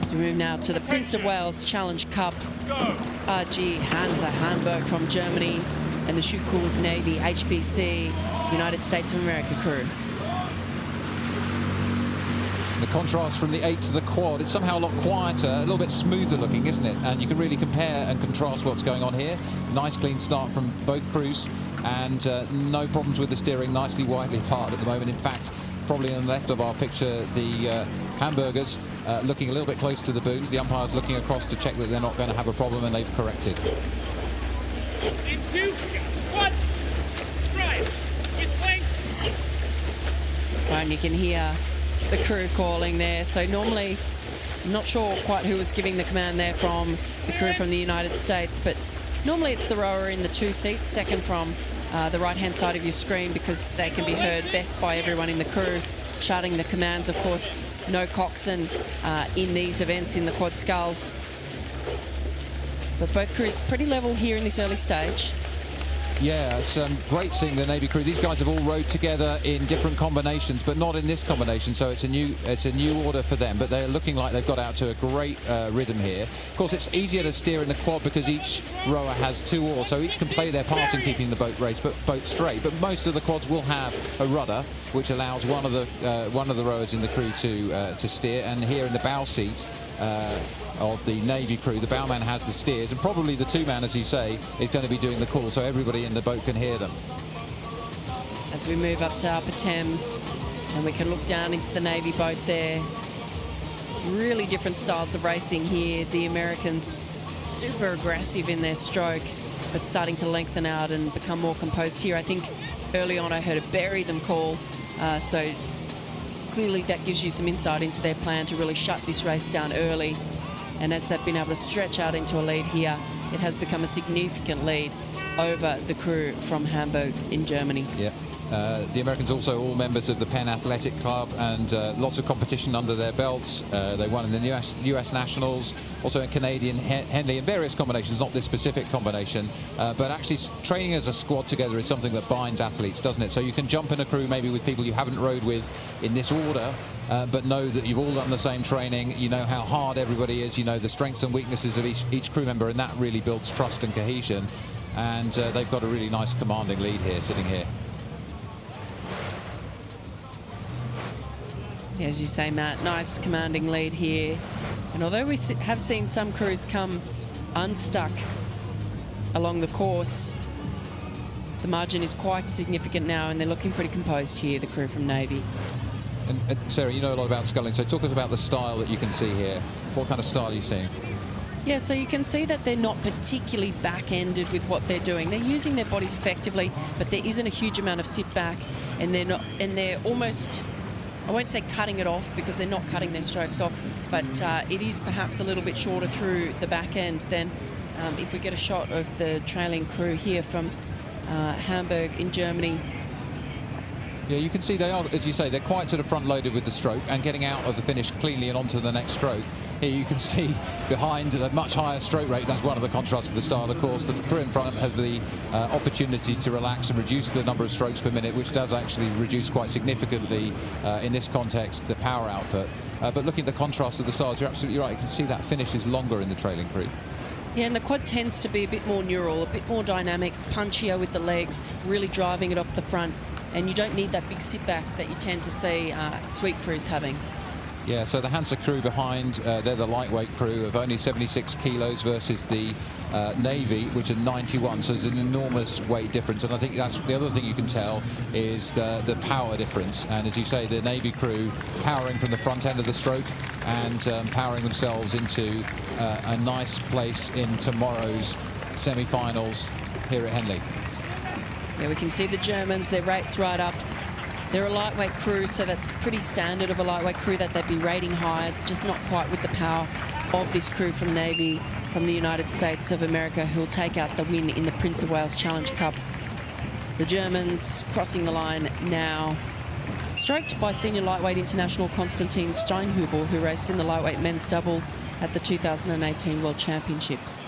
So we move now to the Prince of Wales Challenge Cup. RG Hansa Hamburg from Germany and the Schuylkill Navy H.P.C. United States of America crew. The contrast from the 8 to the quad, it's somehow a lot quieter, a little bit smoother looking, isn't it? And you can really compare and contrast what's going on here. Nice clean start from both crews, and no problems with the steering, nicely widely apart at the moment. In fact, probably on the left of our picture, the Hamburgers looking a little bit close to the booms. The umpire's looking across to check that they're not going to have a problem, and they've corrected. In 2, 1, strike, with length. And you can hear the crew calling there. So normally, I'm not sure quite who was giving the command there from the crew from the United States, but normally it's the rower in the 2 seats, second from the right-hand side of your screen, because they can be heard best by everyone in the crew shouting the commands. Of course, no coxswain in these events in the quad sculls. But both crews pretty level here in this early stage. Yeah, it's great seeing the Navy crew. These guys have all rowed together in different combinations, but not in this combination, so it's a new order for them. But they're looking like they've got out to a great rhythm here. Of course, it's easier to steer in the quad because each rower has 2 oars, so each can play their part in keeping the boat straight. But most of the quads will have a rudder, which allows one of the rowers in the crew to steer. And here in the bow seat of the Navy crew, the bowman has the steers, and probably the 2-man, as you say, is going to be doing the call, so everybody in the boat can hear them. As we move up to Upper Thames, and we can look down into the Navy boat there. Really different styles of racing here. The Americans super aggressive in their stroke, but starting to lengthen out and become more composed here. I think early on I heard a bury them call, so clearly that gives you some insight into their plan to really shut this race down early. And as they've been able to stretch out into a lead here, it has become a significant lead over the crew from Hamburg in Germany. Yeah. The Americans also all members of the Penn Athletic Club, and lots of competition under their belts. They won in the US Nationals, also in Canadian Henley, in various combinations, not this specific combination. But actually training as a squad together is something that binds athletes, doesn't it? So you can jump in a crew maybe with people you haven't rowed with in this order, but know that you've all done the same training. You know how hard everybody is, you know the strengths and weaknesses of each crew member, and that really builds trust and cohesion. And they've got a really nice commanding lead here, sitting here. As you say, Matt, nice commanding lead here. And although we have seen some crews come unstuck along the course, the margin is quite significant now, and they're looking pretty composed here, the crew from Navy. And Sarah, you know a lot about sculling, so talk us about the style that you can see here. What kind of style are you seeing? Yeah, so you can see that they're not particularly back-ended with what they're doing. They're using their bodies effectively, but there isn't a huge amount of sit back, and they're almost, I won't say cutting it off, because they're not cutting their strokes off, but it is perhaps a little bit shorter through the back end than if we get a shot of the trailing crew here from Hamburg in Germany. Yeah, you can see they are, as you say, they're quite sort of front-loaded with the stroke and getting out of the finish cleanly and onto the next stroke. Here you can see behind a much higher stroke rate. That's one of the contrasts of the style, of course. The crew in front have the opportunity to relax and reduce the number of strokes per minute, which does actually reduce quite significantly in this context the power output. But looking at the contrast of the styles, you're absolutely right. You can see that finish is longer in the trailing crew. Yeah, and the quad tends to be a bit more neural, a bit more dynamic, punchier with the legs, really driving it off the front. And you don't need that big sit back that you tend to see sweep crews having. Yeah, so the Hansa crew behind, they're the lightweight crew of only 76 kilos versus the Navy, which are 91. So there's an enormous weight difference. And I think that's the other thing you can tell is the power difference. And as you say, the Navy crew powering from the front end of the stroke and powering themselves into a nice place in tomorrow's semi-finals here at Henley. Yeah, we can see the Germans, their rates right up. They're a lightweight crew, so that's pretty standard of a lightweight crew that they'd be rating higher, just not quite with the power of this crew from Navy, from the United States of America, who will take out the win in the Prince of Wales Challenge Cup. The Germans crossing the line now, stroked by senior lightweight international Konstantin Steinhubel, who raced in the lightweight men's double at the 2018 World Championships.